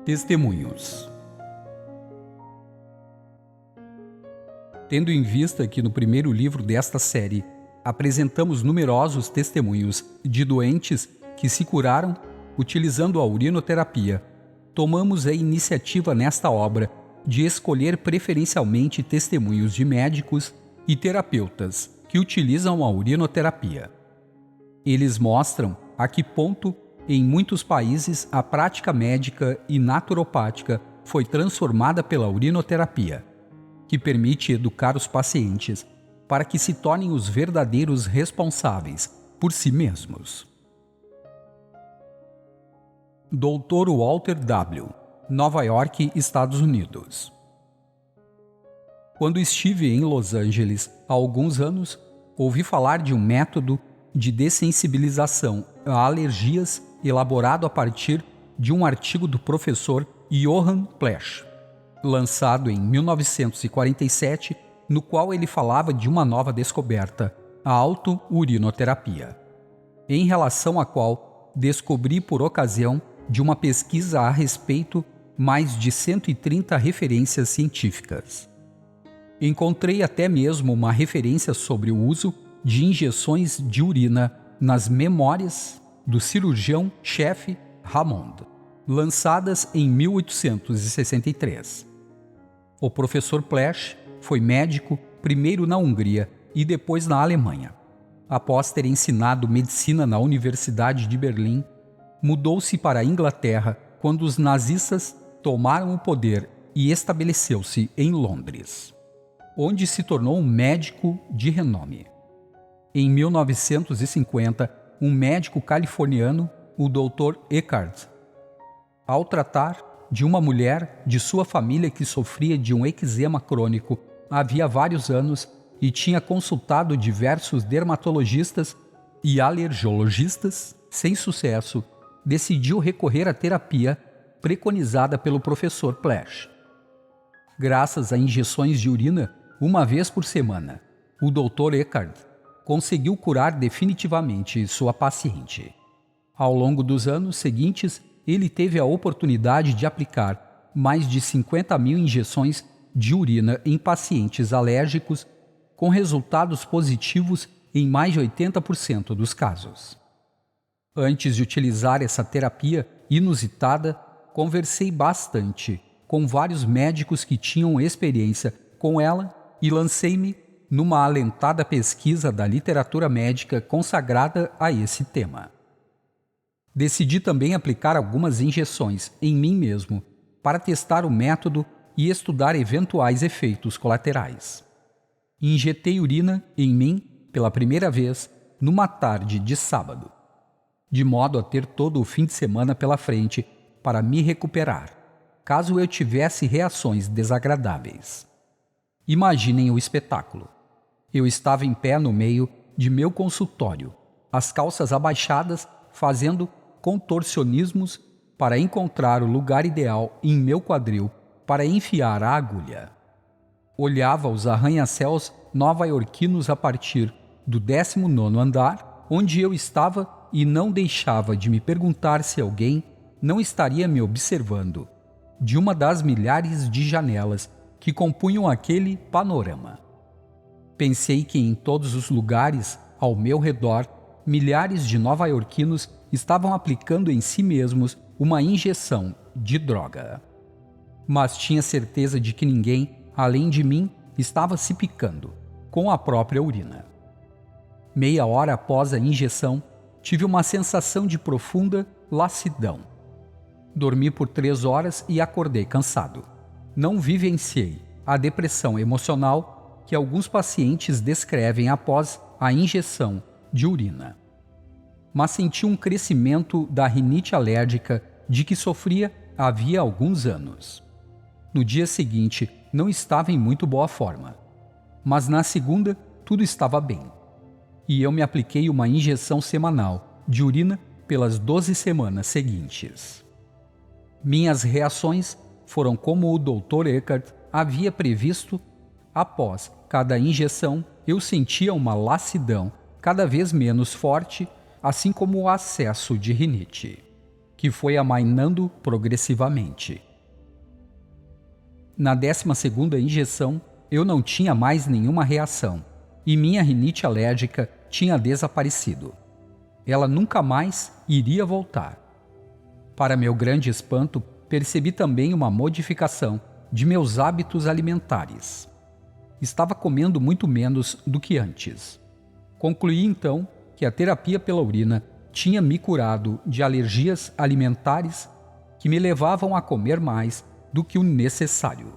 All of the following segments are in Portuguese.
Testemunhos. Tendo em vista que no primeiro livro desta série apresentamos numerosos testemunhos de doentes que se curaram utilizando a urinoterapia, tomamos a iniciativa nesta obra de escolher preferencialmente testemunhos de médicos e terapeutas que utilizam a urinoterapia. Eles mostram a que ponto, em muitos países, a prática médica e naturopática foi transformada pela urinoterapia, que permite educar os pacientes para que se tornem os verdadeiros responsáveis por si mesmos. Dr. Walter W., Nova York, Estados Unidos. Quando estive em Los Angeles há alguns anos, ouvi falar de um método de dessensibilização a alergias elaborado a partir de um artigo do professor Johann Plesch, lançado em 1947, no qual ele falava de uma nova descoberta, a auto-urinoterapia, em relação à qual descobri por ocasião de uma pesquisa a respeito mais de 130 referências científicas. Encontrei até mesmo uma referência sobre o uso de injeções de urina nas memórias do cirurgião-chefe Ramond, lançadas em 1863. O professor Plesch foi médico primeiro na Hungria e depois na Alemanha. Após ter ensinado medicina na Universidade de Berlim, mudou-se para a Inglaterra quando os nazistas tomaram o poder e estabeleceu-se em Londres, onde se tornou um médico de renome. Em 1950, um médico californiano, o Dr. Eckhart, ao tratar de uma mulher de sua família que sofria de um eczema crônico havia vários anos e tinha consultado diversos dermatologistas e alergologistas sem sucesso, decidiu recorrer à terapia preconizada pelo professor Plesch. Graças a injeções de urina, uma vez por semana, o Dr. Eckhart conseguiu curar definitivamente sua paciente. Ao longo dos anos seguintes, ele teve a oportunidade de aplicar mais de 50.000 injeções de urina em pacientes alérgicos, com resultados positivos em mais de 80% dos casos. Antes de utilizar essa terapia inusitada, conversei bastante com vários médicos que tinham experiência com ela e lancei-me numa alentada pesquisa da literatura médica consagrada a esse tema. Decidi também aplicar algumas injeções em mim mesmo para testar o método e estudar eventuais efeitos colaterais. Injetei urina em mim pela primeira vez numa tarde de sábado, de modo a ter todo o fim de semana pela frente para me recuperar, caso eu tivesse reações desagradáveis. Imaginem o espetáculo. Eu estava em pé no meio de meu consultório, as calças abaixadas, fazendo contorcionismos para encontrar o lugar ideal em meu quadril para enfiar a agulha. Olhava os arranha-céus nova-iorquinos a partir do 19º andar, onde eu estava, e não deixava de me perguntar se alguém não estaria me observando de uma das milhares de janelas que compunham aquele panorama. Pensei que em todos os lugares ao meu redor, milhares de nova-iorquinos estavam aplicando em si mesmos uma injeção de droga. Mas tinha certeza de que ninguém, além de mim, estava se picando com a própria urina. Meia hora após a injeção, tive uma sensação de profunda lassidão. Dormi por 3 horas e acordei cansado. Não vivenciei a depressão emocional que alguns pacientes descrevem após a injeção de urina, mas senti um crescimento da rinite alérgica de que sofria havia alguns anos. No dia seguinte, não estava em muito boa forma, mas na segunda, tudo estava bem. E eu me apliquei uma injeção semanal de urina pelas 12 semanas seguintes. Minhas reações foram como o Dr. Eckhart havia previsto. Após cada injeção, eu sentia uma lassidão cada vez menos forte, assim como o acesso de rinite. que foi amainando progressivamente. Na 12ª injeção, eu não tinha mais nenhuma reação e minha rinite alérgica tinha desaparecido. Ela nunca mais iria voltar. Para meu grande espanto, percebi também uma modificação de meus hábitos alimentares. Estava comendo muito menos do que antes. Concluí então que a terapia pela urina tinha me curado de alergias alimentares que me levavam a comer mais do que o necessário.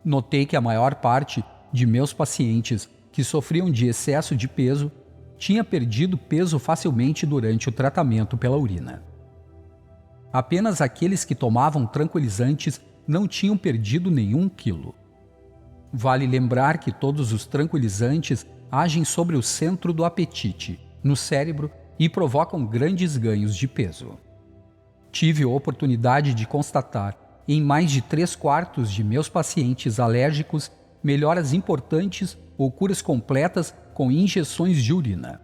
Notei que a maior parte de meus pacientes que sofriam de excesso de peso tinha perdido peso facilmente durante o tratamento pela urina. Apenas aqueles que tomavam tranquilizantes não tinham perdido nenhum quilo. Vale lembrar que todos os tranquilizantes agem sobre o centro do apetite, no cérebro, e provocam grandes ganhos de peso. Tive a oportunidade de constatar, em mais de 3/4 de meus pacientes alérgicos, melhoras importantes ou curas completas com injeções de urina.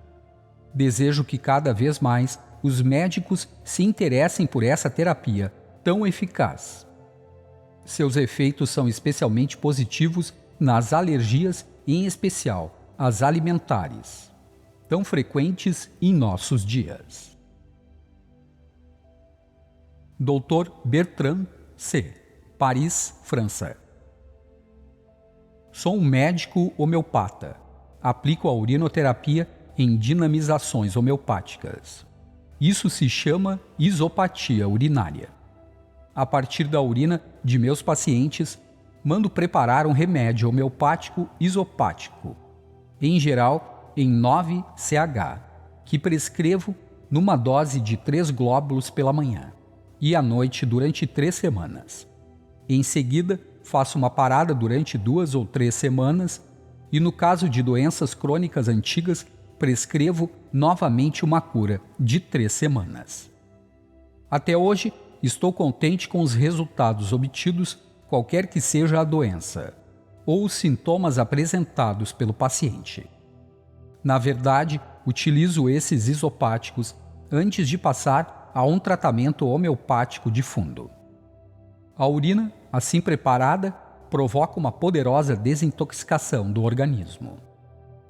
Desejo que cada vez mais os médicos se interessem por essa terapia tão eficaz. Seus efeitos são especialmente positivos nas alergias, em especial as alimentares, tão frequentes em nossos dias. Dr. Bertrand C., Paris, França. Sou um médico homeopata. Aplico a urinoterapia em dinamizações homeopáticas. Isso se chama isopatia urinária. A partir da urina de meus pacientes, mando preparar um remédio homeopático isopático, em geral em 9-CH, que prescrevo numa dose de 3 glóbulos pela manhã e à noite durante 3 semanas. Em seguida, faço uma parada durante 2 ou 3 semanas e, no caso de doenças crônicas antigas, prescrevo novamente uma cura de 3 semanas. Até hoje, estou contente com os resultados obtidos, qualquer que seja a doença ou os sintomas apresentados pelo paciente. Na verdade, utilizo esses isopáticos antes de passar a um tratamento homeopático de fundo. A urina, assim preparada, provoca uma poderosa desintoxicação do organismo,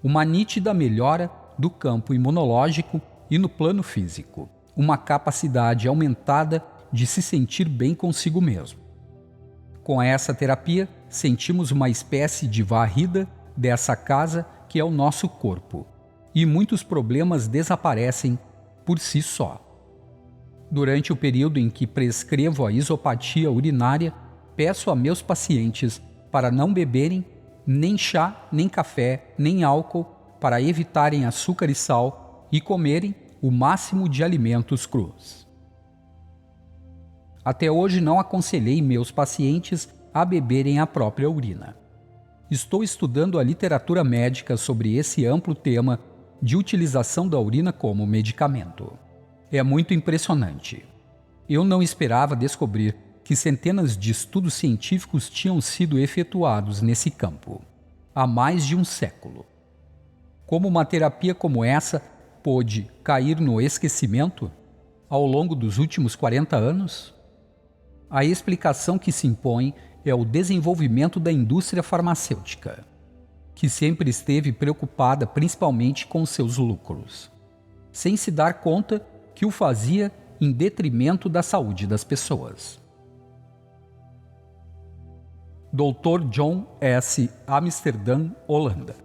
uma nítida melhora do campo imunológico e no plano físico, uma capacidade aumentada de se sentir bem consigo mesmo. Com essa terapia, sentimos uma espécie de varrida dessa casa que é o nosso corpo, e muitos problemas desaparecem por si só. Durante o período em que prescrevo a isopatia urinária, peço a meus pacientes para não beberem nem chá, nem café, nem álcool, para evitarem açúcar e sal e comerem o máximo de alimentos crus. Até hoje não aconselhei meus pacientes a beberem a própria urina. Estou estudando a literatura médica sobre esse amplo tema de utilização da urina como medicamento. É muito impressionante. Eu não esperava descobrir que centenas de estudos científicos tinham sido efetuados nesse campo, há mais de um século. Como uma terapia como essa pôde cair no esquecimento ao longo dos últimos 40 anos? A explicação que se impõe é o desenvolvimento da indústria farmacêutica, que sempre esteve preocupada principalmente com seus lucros, sem se dar conta que o fazia em detrimento da saúde das pessoas. Dr. John S., Amsterdã, Holanda.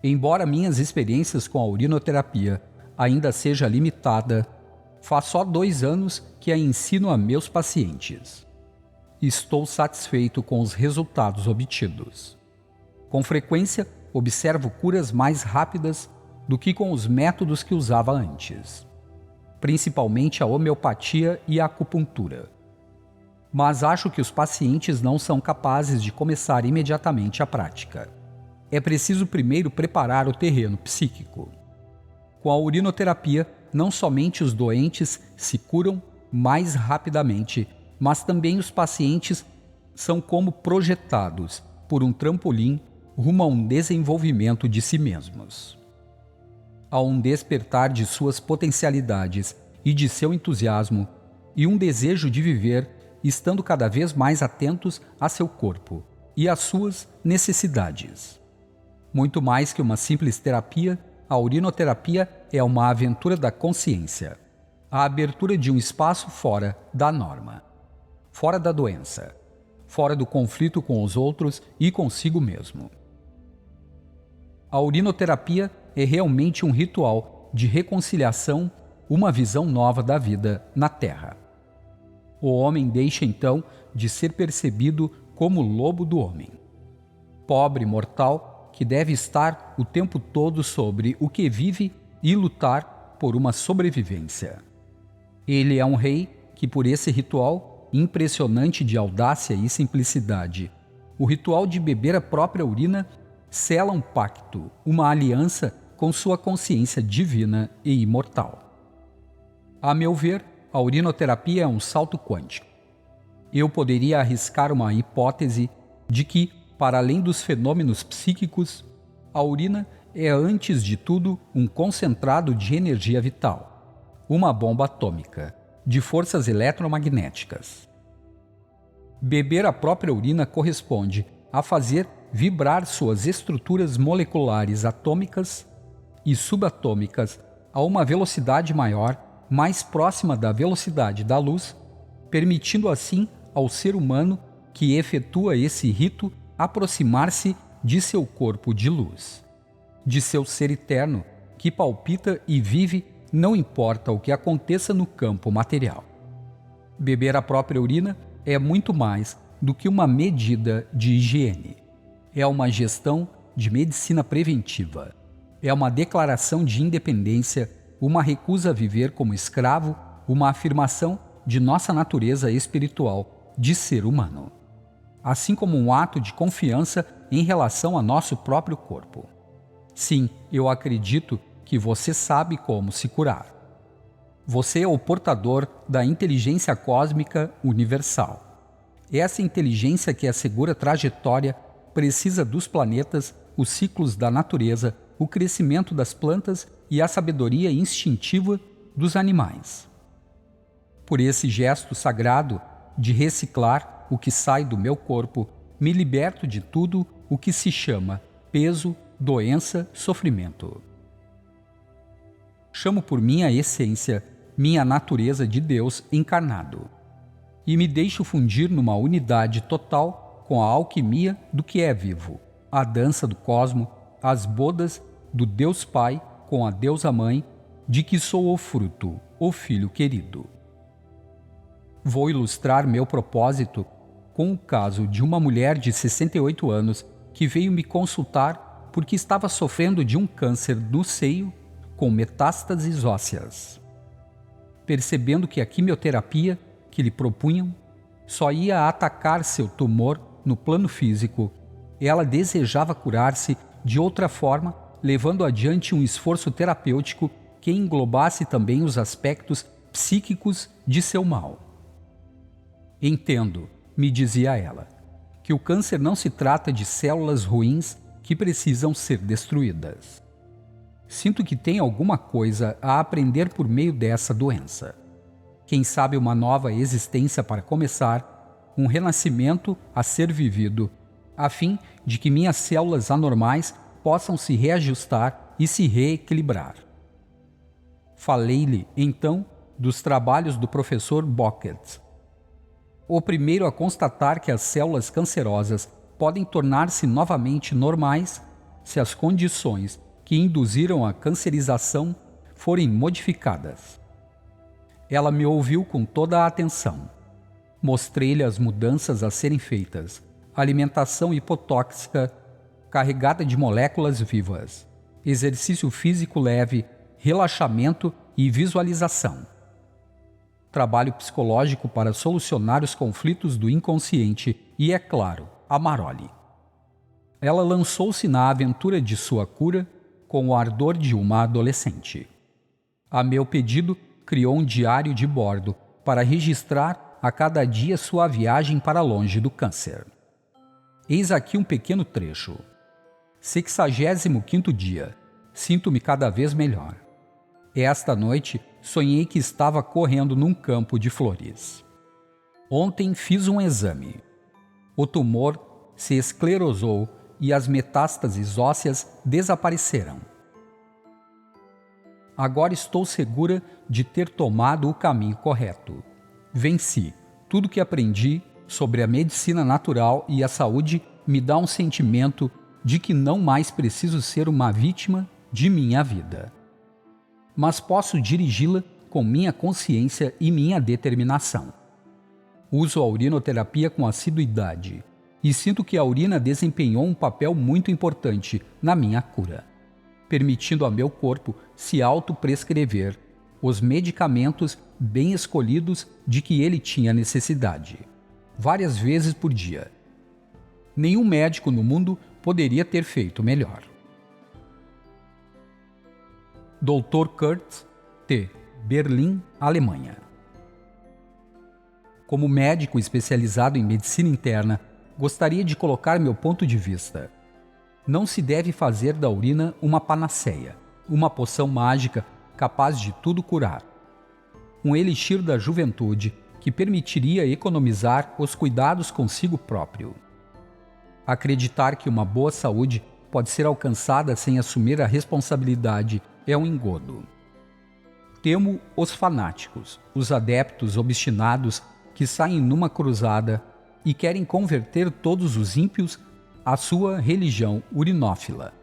Embora minhas experiências com a urinoterapia ainda seja limitada, faz só 2 anos que a ensino a meus pacientes. Estou satisfeito com os resultados obtidos. Com frequência, observo curas mais rápidas do que com os métodos que usava antes, principalmente a homeopatia e a acupuntura. Mas acho que os pacientes não são capazes de começar imediatamente a prática. É preciso primeiro preparar o terreno psíquico. Com a urinoterapia, não somente os doentes se curam mais rapidamente, mas também os pacientes são como projetados por um trampolim rumo a um desenvolvimento de si mesmos. A um despertar de suas potencialidades e de seu entusiasmo, e um desejo de viver, estando cada vez mais atentos a seu corpo e às suas necessidades. Muito mais que uma simples terapia, a urinoterapia é uma aventura da consciência, a abertura de um espaço fora da norma, fora da doença, fora do conflito com os outros e consigo mesmo. A urinoterapia é realmente um ritual de reconciliação, uma visão nova da vida na Terra. O homem deixa então de ser percebido como o lobo do homem, pobre mortal que deve estar o tempo todo sobre o que vive e lutar por uma sobrevivência. Ele é um rei que, por esse ritual impressionante de audácia e simplicidade, o ritual de beber a própria urina, sela um pacto, uma aliança com sua consciência divina e imortal. A meu ver, a urinoterapia é um salto quântico. Eu poderia arriscar uma hipótese de que, para além dos fenômenos psíquicos, a urina é, antes de tudo, um concentrado de energia vital, uma bomba atômica, de forças eletromagnéticas. Beber a própria urina corresponde a fazer vibrar suas estruturas moleculares atômicas e subatômicas a uma velocidade maior, mais próxima da velocidade da luz, permitindo assim ao ser humano que efetua esse rito aproximar-se de seu corpo de luz, de seu ser eterno que palpita e vive, não importa o que aconteça no campo material. Beber a própria urina é muito mais do que uma medida de higiene. É uma gestão de medicina preventiva. É uma declaração de independência, uma recusa a viver como escravo, uma afirmação de nossa natureza espiritual de ser humano, assim como um ato de confiança em relação a nosso próprio corpo. Sim, eu acredito que você sabe como se curar. Você é o portador da inteligência cósmica universal. Essa inteligência que assegura a trajetória precisa dos planetas, os ciclos da natureza, o crescimento das plantas e a sabedoria instintiva dos animais. Por esse gesto sagrado de reciclar o que sai do meu corpo, me liberto de tudo o que se chama peso, doença, sofrimento. Chamo por minha essência, minha natureza de Deus encarnado, e me deixo fundir numa unidade total com a alquimia do que é vivo, a dança do cosmo, as bodas do Deus Pai com a Deusa Mãe, de que sou o fruto, o Filho querido. Vou ilustrar meu propósito com o caso de uma mulher de 68 anos que veio me consultar porque estava sofrendo de um câncer no seio com metástases ósseas. Percebendo que a quimioterapia que lhe propunham só ia atacar seu tumor no plano físico, ela desejava curar-se de outra forma, levando adiante um esforço terapêutico que englobasse também os aspectos psíquicos de seu mal. Entendo, me dizia ela, que o câncer não se trata de células ruins que precisam ser destruídas. Sinto que tem alguma coisa a aprender por meio dessa doença. Quem sabe uma nova existência para começar, um renascimento a ser vivido, a fim de que minhas células anormais possam se reajustar e se reequilibrar. Falei-lhe, então, dos trabalhos do professor Bockett. O primeiro a constatar que as células cancerosas podem tornar-se novamente normais se as condições que induziram a cancerização forem modificadas. Ela me ouviu com toda a atenção. Mostrei-lhe as mudanças a serem feitas, alimentação hipotóxica, carregada de moléculas vivas, exercício físico leve, relaxamento e visualização. Trabalho psicológico para solucionar os conflitos do inconsciente e, é claro, a Maroli. Ela lançou-se na aventura de sua cura com o ardor de uma adolescente. A meu pedido, criou um diário de bordo para registrar a cada dia sua viagem para longe do câncer. Eis aqui um pequeno trecho. 65º dia. Sinto-me cada vez melhor. Esta noite, sonhei que estava correndo num campo de flores. Ontem fiz um exame. O tumor se esclerosou e as metástases ósseas desapareceram. Agora estou segura de ter tomado o caminho correto. Venci. Tudo que aprendi sobre a medicina natural e a saúde me dá um sentimento de que não mais preciso ser uma vítima de minha vida, mas posso dirigi-la com minha consciência e minha determinação. Uso a urinoterapia com assiduidade e sinto que a urina desempenhou um papel muito importante na minha cura, permitindo a meu corpo se autoprescrever os medicamentos bem escolhidos de que ele tinha necessidade, várias vezes por dia. Nenhum médico no mundo poderia ter feito melhor. Dr. Kurt T., Berlim, Alemanha. Como médico especializado em medicina interna, gostaria de colocar meu ponto de vista. Não se deve fazer da urina uma panaceia, uma poção mágica capaz de tudo curar. Um elixir da juventude que permitiria economizar os cuidados consigo próprio. Acreditar que uma boa saúde pode ser alcançada sem assumir a responsabilidade é um engodo. Temo os fanáticos, os adeptos obstinados que saem numa cruzada e querem converter todos os ímpios à sua religião urinófila.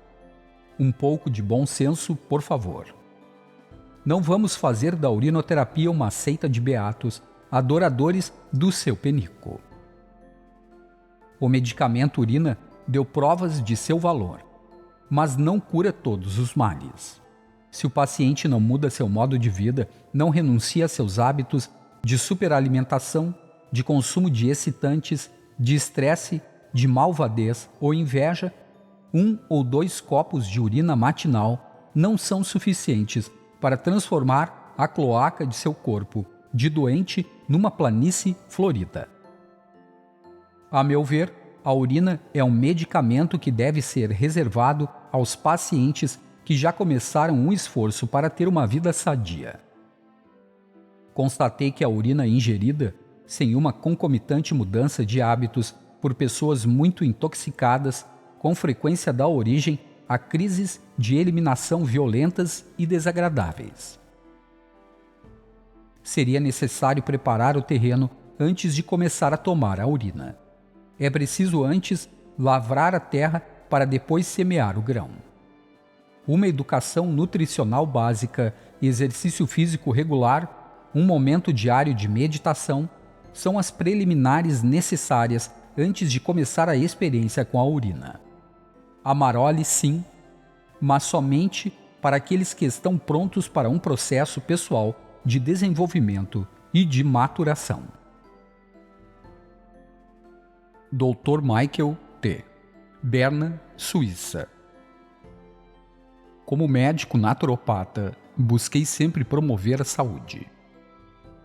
Um pouco de bom senso, por favor. Não vamos fazer da urinoterapia uma seita de beatos, adoradores do seu penico. O medicamento urina deu provas de seu valor, mas não cura todos os males. Se o paciente não muda seu modo de vida, não renuncia a seus hábitos de superalimentação, de consumo de excitantes, de estresse, de malvadez ou inveja, 1 ou 2 copos de urina matinal não são suficientes para transformar a cloaca de seu corpo de doente numa planície florida. A meu ver, a urina é um medicamento que deve ser reservado aos pacientes que já começaram um esforço para ter uma vida sadia. Constatei que a urina ingerida, sem uma concomitante mudança de hábitos por pessoas muito intoxicadas, com frequência dá origem a crises de eliminação violentas e desagradáveis. Seria necessário preparar o terreno antes de começar a tomar a urina. É preciso antes lavrar a terra para depois semear o grão. Uma educação nutricional básica, exercício físico regular, um momento diário de meditação são as preliminares necessárias antes de começar a experiência com a urina. Amarole sim, mas somente para aqueles que estão prontos para um processo pessoal de desenvolvimento e de maturação. Dr. Michael T., Berna, Suíça. Como médico naturopata, busquei sempre promover a saúde,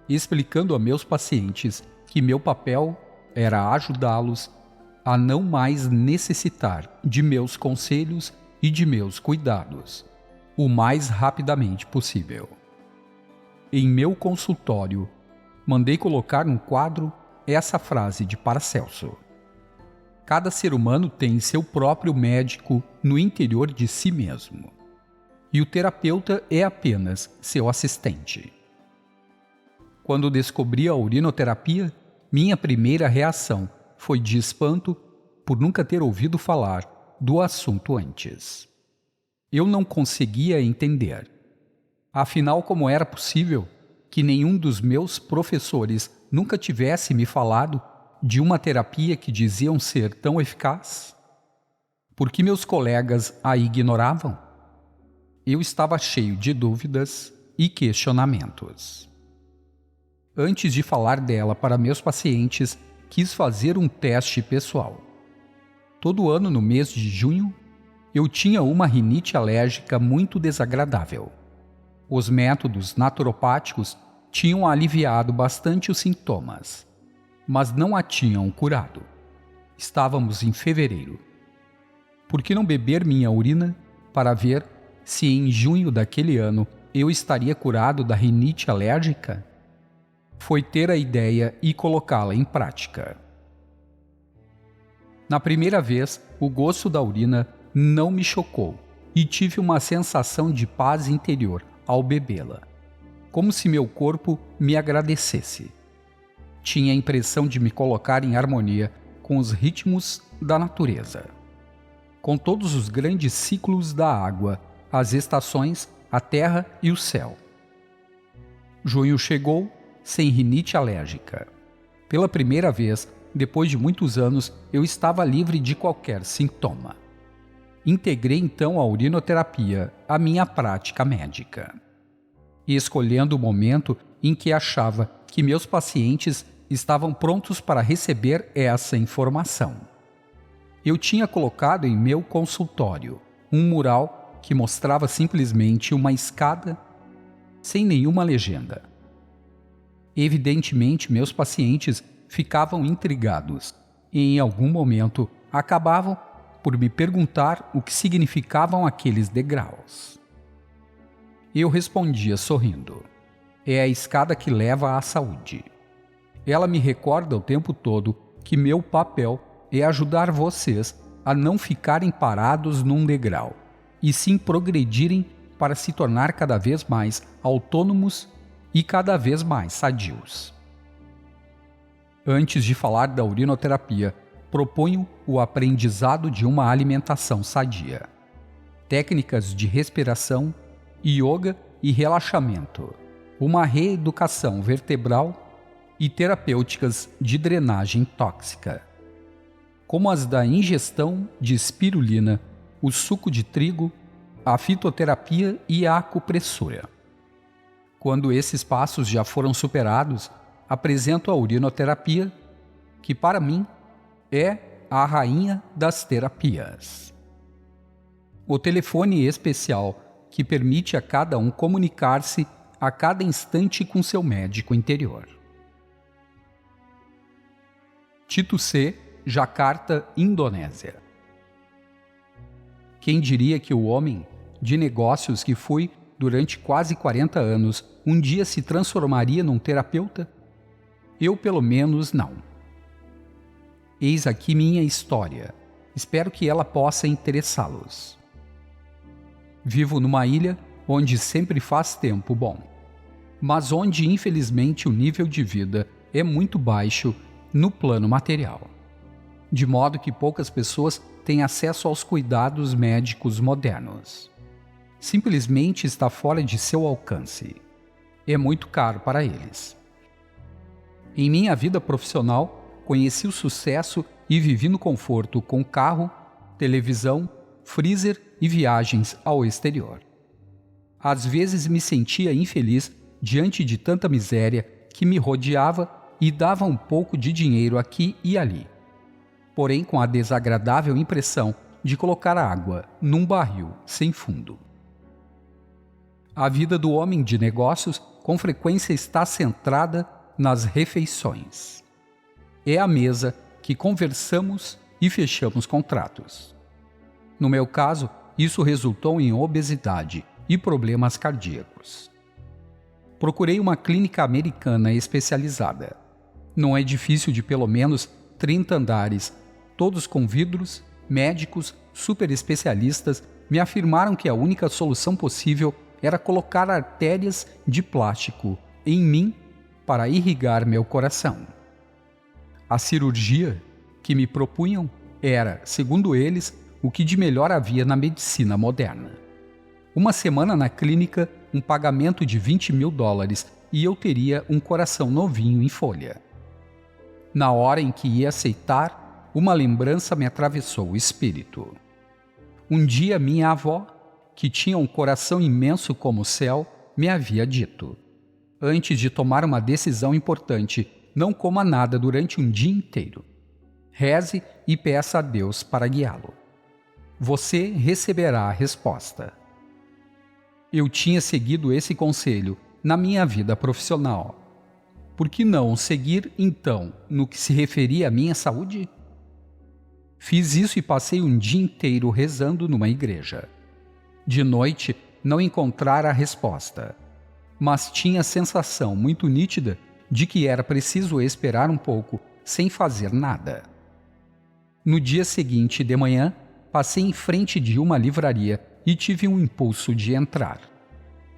explicando a meus pacientes que meu papel era ajudá-los a não mais necessitar de meus conselhos e de meus cuidados, o mais rapidamente possível. Em meu consultório, mandei colocar num quadro essa frase de Paracelso: cada ser humano tem seu próprio médico no interior de si mesmo, e o terapeuta é apenas seu assistente. Quando descobri a urinoterapia, minha primeira reação foi de espanto por nunca ter ouvido falar do assunto antes. Eu não conseguia entender. Afinal, como era possível que nenhum dos meus professores nunca tivesse me falado de uma terapia que diziam ser tão eficaz? Por que meus colegas a ignoravam? Eu estava cheio de dúvidas e questionamentos. Antes de falar dela para meus pacientes, quis fazer um teste pessoal. Todo ano, no mês de junho, eu tinha uma rinite alérgica muito desagradável. Os métodos naturopáticos tinham aliviado bastante os sintomas, mas não a tinham curado. Estávamos em fevereiro. Por que não beber minha urina para ver se em junho daquele ano eu estaria curado da rinite alérgica? Foi ter a ideia e colocá-la em prática. Na primeira vez, o gosto da urina não me chocou e tive uma sensação de paz interior ao bebê-la, como se meu corpo me agradecesse. Tinha a impressão de me colocar em harmonia com os ritmos da natureza, com todos os grandes ciclos da água, as estações, a terra e o céu. Junho chegou sem rinite alérgica. Pela primeira vez, depois de muitos anos, eu estava livre de qualquer sintoma. Integrei então a urinoterapia à minha prática médica, e escolhendo o momento em que achava que meus pacientes estavam prontos para receber essa informação. Eu tinha colocado em meu consultório um mural que mostrava simplesmente uma escada sem nenhuma legenda. Evidentemente, meus pacientes ficavam intrigados e, em algum momento, acabavam por me perguntar o que significavam aqueles degraus. Eu respondia sorrindo: é a escada que leva à saúde. Ela me recorda o tempo todo que meu papel é ajudar vocês a não ficarem parados num degrau, e sim progredirem para se tornar cada vez mais autônomos e cada vez mais sadios. Antes de falar da urinoterapia, proponho o aprendizado de uma alimentação sadia, técnicas de respiração, yoga e relaxamento, uma reeducação vertebral e terapêuticas de drenagem tóxica, como as da ingestão de espirulina, o suco de trigo, a fitoterapia e a acupressura. Quando esses passos já foram superados, apresento a urinoterapia, que para mim é a rainha das terapias. O telefone especial que permite a cada um comunicar-se a cada instante com seu médico interior. Tito C, Jakarta, Indonésia. Quem diria que o homem de negócios que fui durante quase 40 anos um dia se transformaria num terapeuta? Eu, pelo menos, não. Eis aqui minha história. Espero que ela possa interessá-los. Vivo numa ilha onde sempre faz tempo bom, mas onde, infelizmente, o nível de vida é muito baixo no plano material, de modo que poucas pessoas têm acesso aos cuidados médicos modernos. Simplesmente está fora de seu alcance. É muito caro para eles. Em minha vida profissional, conheci o sucesso e vivi no conforto com carro, televisão, freezer e viagens ao exterior. Às vezes me sentia infeliz diante de tanta miséria que me rodeava e dava um pouco de dinheiro aqui e ali, porém com a desagradável impressão de colocar água num barril sem fundo. A vida do homem de negócios com frequência está centrada nas refeições. É à mesa que conversamos e fechamos contratos. No meu caso, isso resultou em obesidade e problemas cardíacos. Procurei uma clínica americana especializada, num edifício de pelo menos 30 andares, todos com vidros. Médicos super especialistas me afirmaram que a única solução possível era colocar artérias de plástico em mim para irrigar meu coração. A cirurgia que me propunham era, segundo eles, o que de melhor havia na medicina moderna. Uma semana na clínica, um pagamento de $20.000 e eu teria um coração novinho em folha. Na hora em que ia aceitar, uma lembrança me atravessou o espírito. Um dia minha avó, que tinha um coração imenso como o céu, me havia dito: antes de tomar uma decisão importante, não coma nada durante um dia inteiro. Reze e peça a Deus para guiá-lo. Você receberá a resposta. Eu tinha seguido esse conselho na minha vida profissional. Por que não seguir, então, no que se referia à minha saúde? Fiz isso e passei um dia inteiro rezando numa igreja. De noite, não encontrara a resposta, mas tinha a sensação muito nítida de que era preciso esperar um pouco sem fazer nada. No dia seguinte de manhã, passei em frente de uma livraria e tive um impulso de entrar.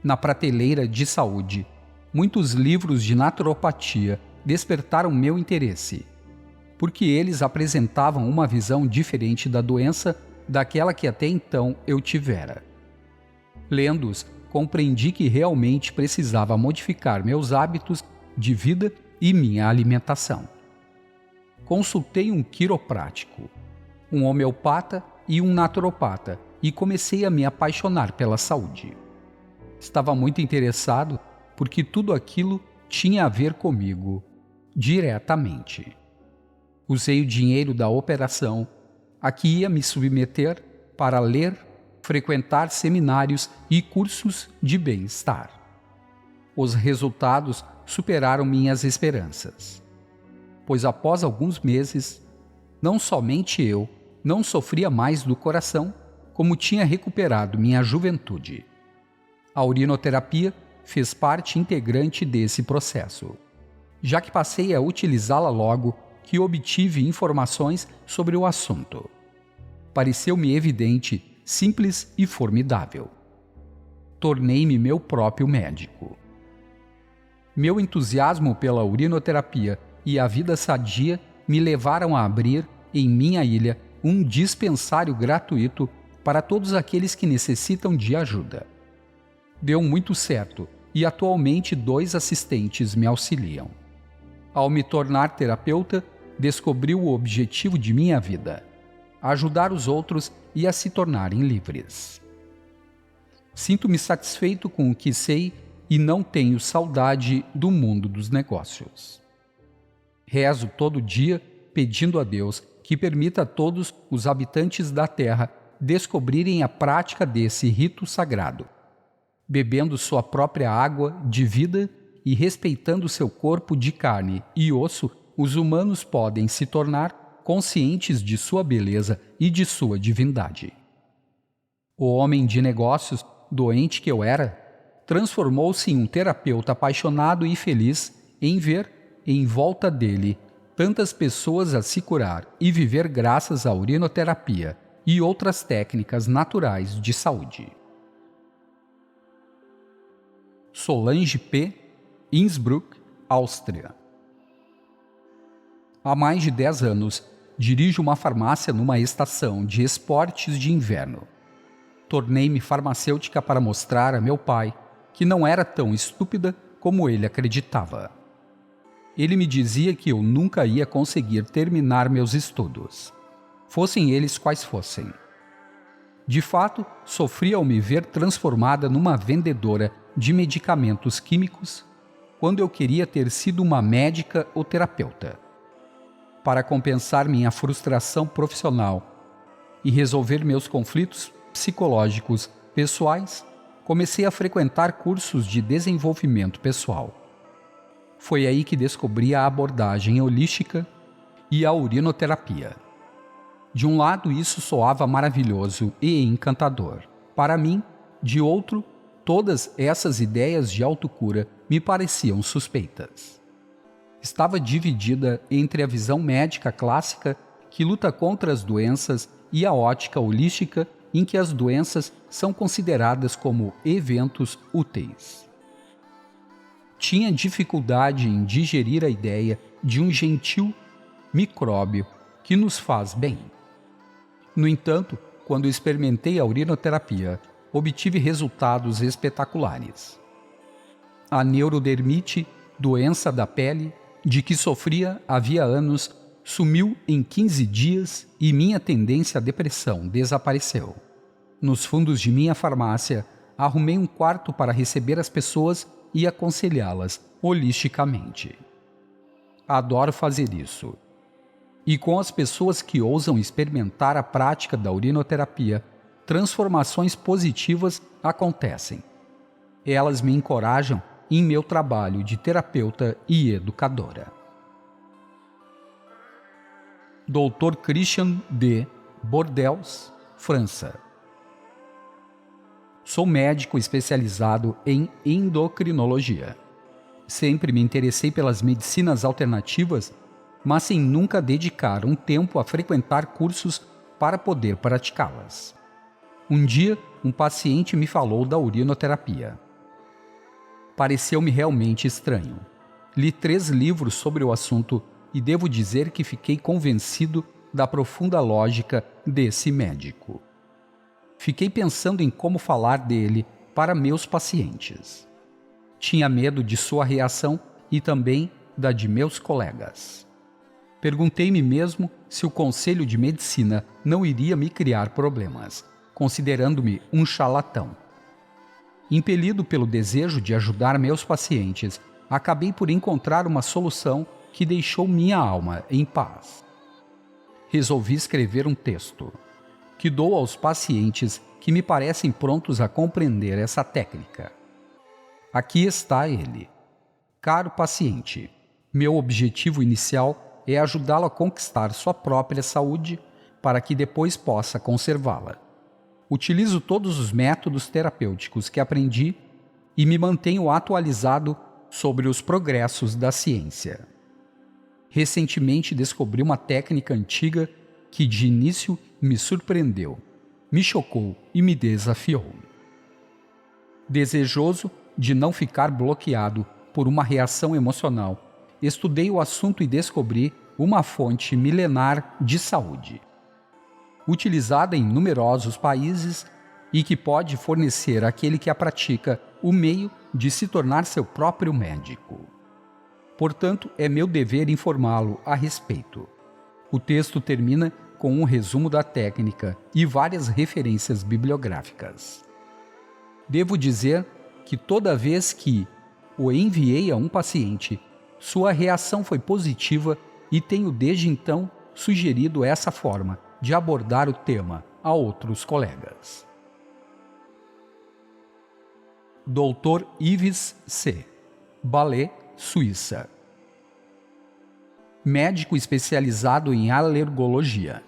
Na prateleira de saúde, muitos livros de naturopatia despertaram meu interesse, porque eles apresentavam uma visão diferente da doença daquela que até então eu tivera. Lendo-os, compreendi que realmente precisava modificar meus hábitos de vida e minha alimentação. Consultei um quiroprático, um homeopata e um naturopata e comecei a me apaixonar pela saúde. Estava muito interessado porque tudo aquilo tinha a ver comigo diretamente. Usei o dinheiro da operação a que ia me submeter para ler, frequentar seminários e cursos de bem-estar. Os resultados superaram minhas esperanças, pois após alguns meses, não somente eu não sofria mais do coração, como tinha recuperado minha juventude. A urinoterapia fez parte integrante desse processo, já que passei a utilizá-la logo que obtive informações sobre o assunto. Pareceu-me evidente, simples e formidável. Tornei-me meu próprio médico. Meu entusiasmo pela urinoterapia e a vida sadia me levaram a abrir, em minha ilha, um dispensário gratuito para todos aqueles que necessitam de ajuda. Deu muito certo e atualmente 2 assistentes me auxiliam. Ao me tornar terapeuta, descobri o objetivo de minha vida: ajudar os outros e a se tornarem livres. Sinto-me satisfeito com o que sei e não tenho saudade do mundo dos negócios. Rezo todo dia pedindo a Deus que permita a todos os habitantes da Terra descobrirem a prática desse rito sagrado, bebendo sua própria água de vida e respeitando seu corpo de carne e osso. Os humanos podem se tornar conscientes de sua beleza e de sua divindade. O homem de negócios, doente que eu era, transformou-se em um terapeuta apaixonado e feliz em ver, em volta dele, tantas pessoas a se curar e viver graças à urinoterapia e outras técnicas naturais de saúde. Solange P., Innsbruck, Áustria. Há mais de 10 anos, dirijo uma farmácia numa estação de esportes de inverno. Tornei-me farmacêutica para mostrar a meu pai que não era tão estúpida como ele acreditava. Ele me dizia que eu nunca ia conseguir terminar meus estudos, fossem eles quais fossem. De fato, sofri ao me ver transformada numa vendedora de medicamentos químicos, quando eu queria ter sido uma médica ou terapeuta. Para compensar minha frustração profissional e resolver meus conflitos psicológicos pessoais, comecei a frequentar cursos de desenvolvimento pessoal. Foi aí que descobri a abordagem holística e a urinoterapia. De um lado, isso soava maravilhoso e encantador. Para mim, de outro, todas essas ideias de autocura me pareciam suspeitas. Estava dividida entre a visão médica clássica, que luta contra as doenças, e a ótica holística, em que as doenças são consideradas como eventos úteis. Tinha dificuldade em digerir a ideia de um gentil micróbio que nos faz bem. No entanto, quando experimentei a urinoterapia, obtive resultados espetaculares. A neurodermite, doença da pele, de que sofria havia anos, sumiu em 15 dias e minha tendência à depressão desapareceu. Nos fundos de minha farmácia, arrumei um quarto para receber as pessoas e aconselhá-las holisticamente. Adoro fazer isso. E com as pessoas que ousam experimentar a prática da urinoterapia, transformações positivas acontecem. Elas me encorajam em meu trabalho de terapeuta e educadora. Dr. Christian D. Bordels, França. Sou médico especializado em endocrinologia. Sempre me interessei pelas medicinas alternativas, mas sem nunca dedicar um tempo a frequentar cursos para poder praticá-las. Um dia, um paciente me falou da urinoterapia. Pareceu-me realmente estranho. Li 3 livros sobre o assunto e devo dizer que fiquei convencido da profunda lógica desse médico. Fiquei pensando em como falar dele para meus pacientes. Tinha medo de sua reação e também da de meus colegas. Perguntei-me mesmo se o Conselho de Medicina não iria me criar problemas, considerando-me um charlatão. Impelido pelo desejo de ajudar meus pacientes, acabei por encontrar uma solução que deixou minha alma em paz. Resolvi escrever um texto que dou aos pacientes que me parecem prontos a compreender essa técnica. Aqui está ele. Caro paciente, meu objetivo inicial é ajudá-lo a conquistar sua própria saúde para que depois possa conservá-la. Utilizo todos os métodos terapêuticos que aprendi e me mantenho atualizado sobre os progressos da ciência. Recentemente descobri uma técnica antiga que de início me surpreendeu, me chocou e me desafiou. Desejoso de não ficar bloqueado por uma reação emocional, estudei o assunto e descobri uma fonte milenar de saúde, utilizada em numerosos países e que pode fornecer àquele que a pratica o meio de se tornar seu próprio médico. Portanto, é meu dever informá-lo a respeito. O texto termina com um resumo da técnica e várias referências bibliográficas. Devo dizer que toda vez que o enviei a um paciente, sua reação foi positiva e tenho desde então sugerido essa forma de abordar o tema a outros colegas. Dr. Yves C. Ballet, Suíça. Médico especializado em alergologia.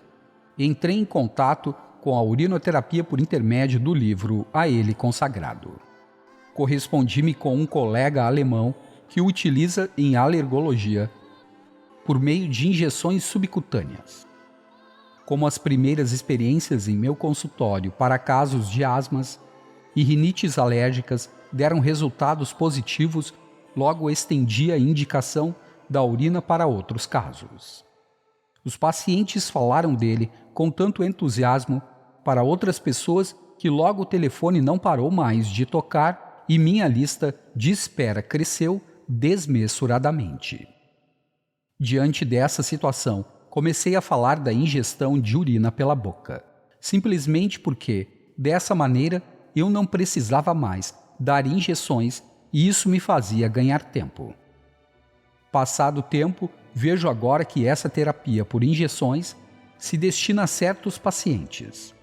Entrei em contato com a urinoterapia por intermédio do livro a ele consagrado. Correspondi-me com um colega alemão que o utiliza em alergologia por meio de injeções subcutâneas. Como as primeiras experiências em meu consultório para casos de asmas e rinites alérgicas deram resultados positivos, logo estendi a indicação da urina para outros casos. Os pacientes falaram dele com tanto entusiasmo para outras pessoas que logo o telefone não parou mais de tocar e minha lista de espera cresceu desmesuradamente. Diante dessa situação, comecei a falar da ingestão de urina pela boca, simplesmente porque, dessa maneira, eu não precisava mais dar injeções e isso me fazia ganhar tempo. Passado o tempo, vejo agora que essa terapia por injeções se destina a certos pacientes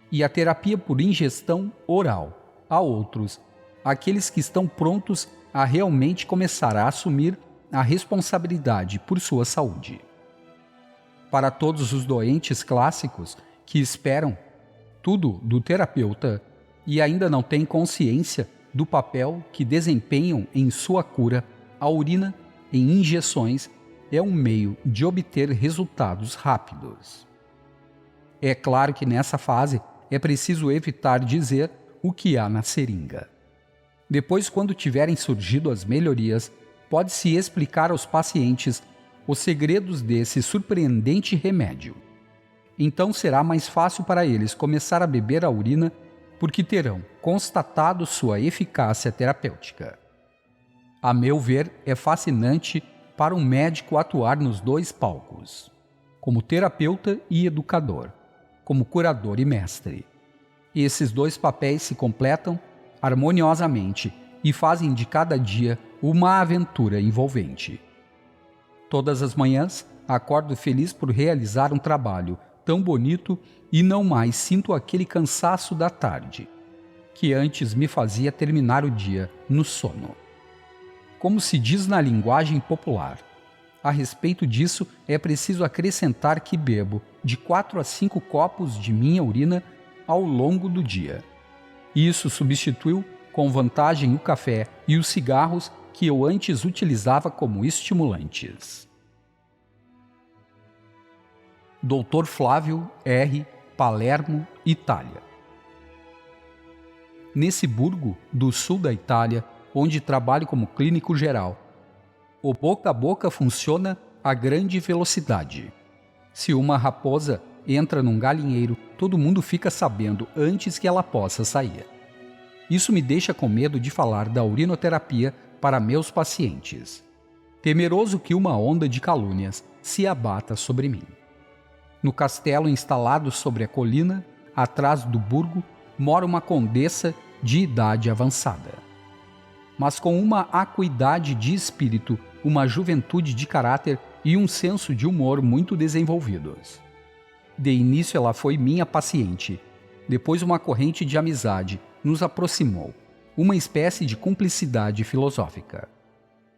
e a terapia por ingestão oral a outros, aqueles que estão prontos a realmente começar a assumir a responsabilidade por sua saúde. Para todos os doentes clássicos que esperam tudo do terapeuta e ainda não têm consciência do papel que desempenham em sua cura, a urina em injeções é um meio de obter resultados rápidos. É claro que nessa fase é preciso evitar dizer o que há na seringa. Depois, quando tiverem surgido as melhorias, pode-se explicar aos pacientes os segredos desse surpreendente remédio. Então será mais fácil para eles começar a beber a urina porque terão constatado sua eficácia terapêutica. A meu ver, é fascinante para um médico atuar nos 2 palcos, como terapeuta e educador, como curador e mestre. E esses 2 papéis se completam harmoniosamente e fazem de cada dia uma aventura envolvente. Todas as manhãs, acordo feliz por realizar um trabalho tão bonito e não mais sinto aquele cansaço da tarde, que antes me fazia terminar o dia no sono. Como se diz na linguagem popular, a respeito disso é preciso acrescentar que bebo de 4 a 5 copos de minha urina ao longo do dia. Isso substituiu com vantagem o café e os cigarros que eu antes utilizava como estimulantes. Dr. Flávio R., Palermo, Itália. Nesse burgo do sul da Itália, onde trabalho como clínico geral, o boca a boca funciona a grande velocidade. Se uma raposa entra num galinheiro, todo mundo fica sabendo antes que ela possa sair. Isso me deixa com medo de falar da urinoterapia para meus pacientes, temeroso que uma onda de calúnias se abata sobre mim. No castelo instalado sobre a colina, atrás do burgo, mora uma condessa de idade avançada, mas com uma acuidade de espírito, uma juventude de caráter e um senso de humor muito desenvolvidos. De início ela foi minha paciente, depois uma corrente de amizade nos aproximou, uma espécie de cumplicidade filosófica.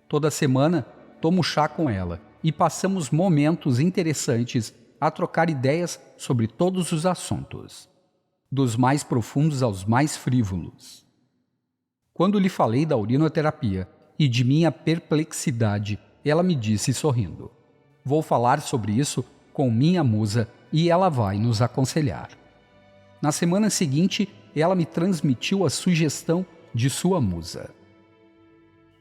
Toda semana tomo chá com ela e passamos momentos interessantes a trocar ideias sobre todos os assuntos, dos mais profundos aos mais frívolos. Quando lhe falei da urinoterapia e de minha perplexidade, ela me disse sorrindo: "Vou falar sobre isso com minha musa e ela vai nos aconselhar." Na semana seguinte, ela me transmitiu a sugestão de sua musa.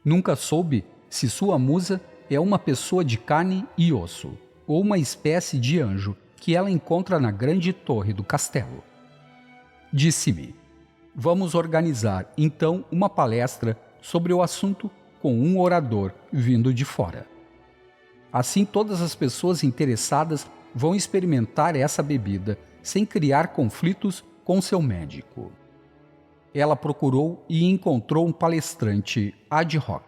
Nunca soube se sua musa é uma pessoa de carne e osso, ou uma espécie de anjo que ela encontra na grande torre do castelo. Disse-me: "Vamos organizar, então, uma palestra sobre o assunto com um orador vindo de fora. Assim, todas as pessoas interessadas vão experimentar essa bebida sem criar conflitos com seu médico." Ela procurou e encontrou um palestrante ad hoc.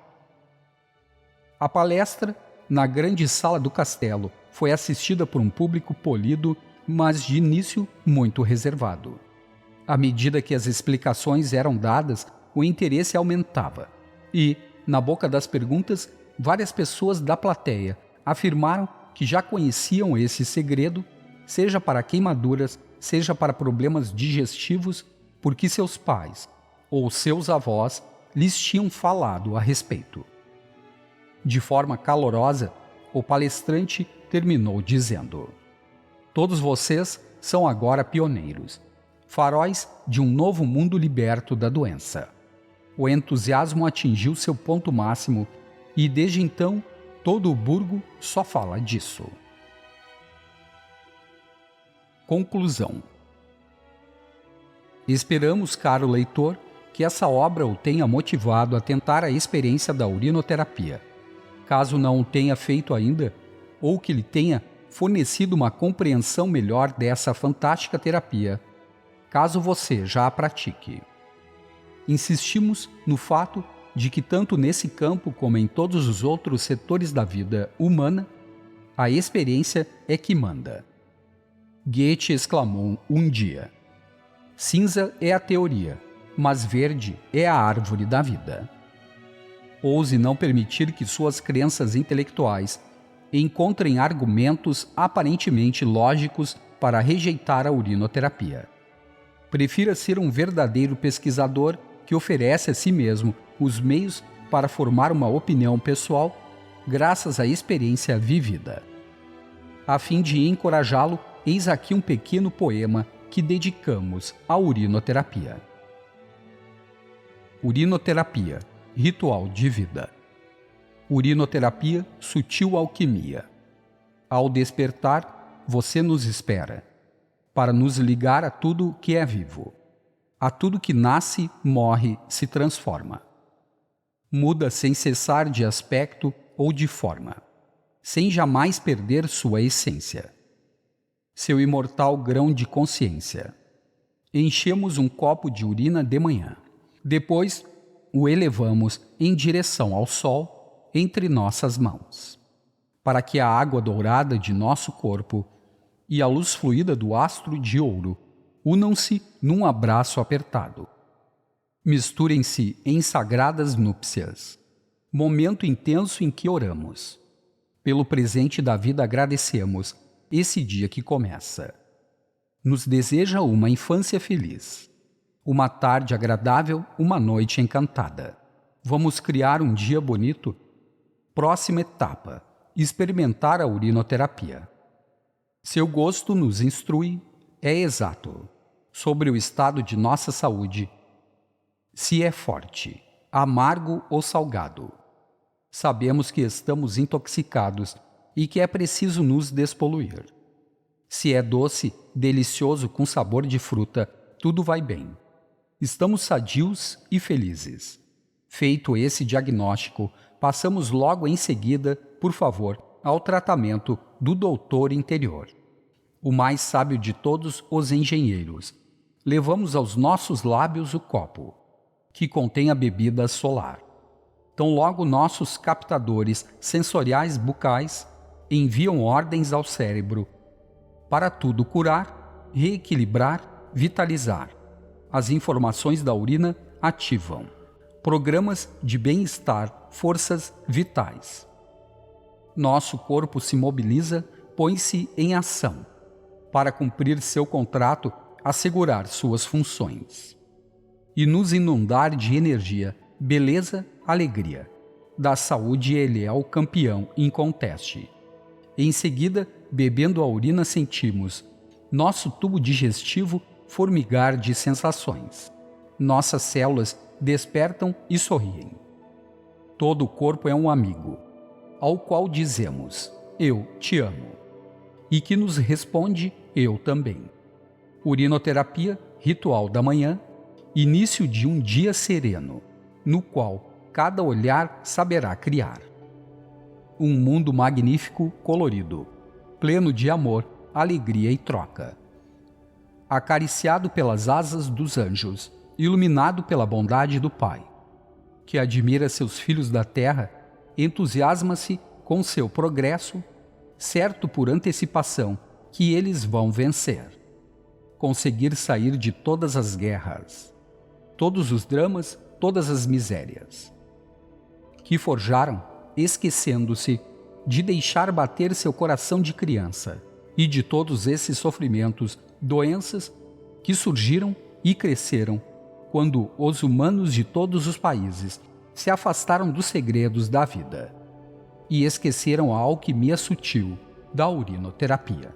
A palestra, na grande sala do castelo, foi assistida por um público polido, mas de início muito reservado. À medida que as explicações eram dadas, o interesse aumentava. E, na boca das perguntas, várias pessoas da plateia afirmaram que já conheciam esse segredo, seja para queimaduras, seja para problemas digestivos, porque seus pais ou seus avós lhes tinham falado a respeito. De forma calorosa, o palestrante terminou dizendo: "Todos vocês são agora pioneiros, faróis de um novo mundo liberto da doença." O entusiasmo atingiu seu ponto máximo e, desde então, todo o burgo só fala disso. Conclusão. Esperamos, caro leitor, que essa obra o tenha motivado a tentar a experiência da urinoterapia. Caso não o tenha feito ainda, ou que lhe tenha fornecido uma compreensão melhor dessa fantástica terapia, caso você já a pratique. Insistimos no fato de que tanto nesse campo como em todos os outros setores da vida humana, a experiência é que manda. Goethe exclamou um dia: "Cinza é a teoria, mas verde é a árvore da vida." Ouse não permitir que suas crenças intelectuais encontrem argumentos aparentemente lógicos para rejeitar a urinoterapia. Prefira ser um verdadeiro pesquisador que oferece a si mesmo os meios para formar uma opinião pessoal graças à experiência vivida. A fim de encorajá-lo, eis aqui um pequeno poema que dedicamos à urinoterapia. Urinoterapia, ritual de vida. Urinoterapia, sutil alquimia. Ao despertar, você nos espera, para nos ligar a tudo que é vivo. A tudo que nasce, morre, se transforma. Muda sem cessar de aspecto ou de forma, sem jamais perder sua essência. Seu imortal grão de consciência. Enchemos um copo de urina de manhã. Depois, o elevamos em direção ao sol entre nossas mãos, para que a água dourada de nosso corpo e a luz fluida do astro de ouro unam-se num abraço apertado. Misturem-se em sagradas núpcias. Momento intenso em que oramos. Pelo presente da vida agradecemos esse dia que começa. Nos deseja uma infância feliz. Uma tarde agradável, uma noite encantada. Vamos criar um dia bonito? Próxima etapa: experimentar a urinoterapia. Seu gosto nos instrui, é exato, sobre o estado de nossa saúde. Se é forte, amargo ou salgado. Sabemos que estamos intoxicados e que é preciso nos despoluir. Se é doce, delicioso com sabor de fruta, tudo vai bem. Estamos sadios e felizes. Feito esse diagnóstico, passamos logo em seguida, por favor, ao tratamento do doutor interior. O mais sábio de todos os engenheiros. Levamos aos nossos lábios o copo, que contém a bebida solar. Tão logo nossos captadores sensoriais bucais enviam ordens ao cérebro para tudo curar, reequilibrar, vitalizar. As informações da urina ativam programas de bem-estar, forças vitais. Nosso corpo se mobiliza, põe-se em ação para cumprir seu contrato, assegurar suas funções e nos inundar de energia, beleza, alegria. Da saúde ele é o campeão inconteste. Em seguida, bebendo a urina, sentimos nosso tubo digestivo formigar de sensações. Nossas células despertam e sorriem. Todo o corpo é um amigo, ao qual dizemos, eu te amo, e que nos responde, eu também. Urinoterapia, ritual da manhã, início de um dia sereno, no qual cada olhar saberá criar. Um mundo magnífico, colorido, pleno de amor, alegria e troca. Acariciado pelas asas dos anjos, iluminado pela bondade do Pai, que admira seus filhos da terra, entusiasma-se com seu progresso, certo por antecipação que eles vão vencer, conseguir sair de todas as guerras, todos os dramas, todas as misérias, que forjaram, esquecendo-se de deixar bater seu coração de criança, e de todos esses sofrimentos, doenças que surgiram e cresceram quando os humanos de todos os países se afastaram dos segredos da vida e esqueceram a alquimia sutil da urinoterapia.